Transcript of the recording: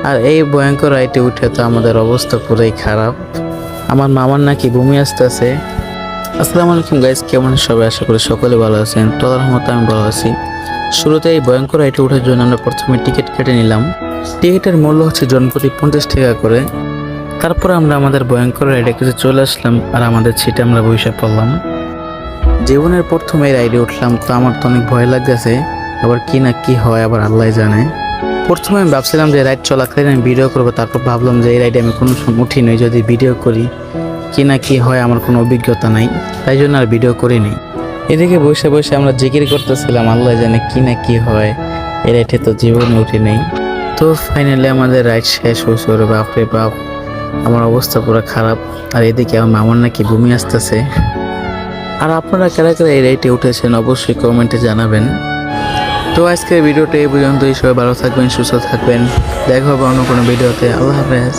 আর এই ভয়ঙ্কর রাইডে উঠে তো আমাদের অবস্থা পুরাই খারাপ। আমার মামার নাকি বমি আসতেছে। আসসালামু আলাইকুম গাইস, কেমন সবাই? আশা করি সকলে ভালো আছেন। তো রহমতে আমি ভালো আছি। শুরুতে এই ভয়ঙ্কর রাইডে ওঠার জন্য আমরা প্রথমে টিকিট কেটে নিলাম। টিকিটের মূল্য হচ্ছে জনপ্রতি 50 টাকা করে। তারপর আমরা আমাদের ভয়ঙ্কর রাইডে কিছু চলে আসলাম আর আমাদের সিটে আমরা বসে পড়লাম। জীবনের প্রথম এই রাইডে উঠলাম, তো আমার তো অনেক ভয় লাগতেছে। আবার কি না কি হয় আবার আল্লাহ জানে। প্রথমে আমি ভাবছিলাম যে রাইড চলাকালীন আমি ভিডিও করবো, তারপর ভাবলাম যে এই রাইডে আমি কোনো সময় উঠি নাই, যদি ভিডিও করি কি না কি হয়, আমার কোনো অভিজ্ঞতা নাই, তাই জন্য আর ভিডিও করিনি। এদিকে বসে বসে আমরা জিকির করতেছিলাম, আল্লাহ জানে কি না কি হয়। এই রাইডে তো জীবনে উঠি নেই। তো ফাইনালি আমাদের রাইড শেষ হয়েছে। ওরে বাপ রে বাপ, আমার অবস্থা পুরো খারাপ। আর এদিকে আমার নাকি বমি আসতেছে। আর আপনারা কারা কারা এই রাইডে উঠেছেন অবশ্যই কমেন্টে জানাবেন। তো আজকের ভিডিওটা এই পর্যন্তই। সবাই ভালো থাকবেন, সুস্থ থাকবেন। দেখা হবে অন্য কোনো ভিডিওতে। আল্লাহ হাফেজ।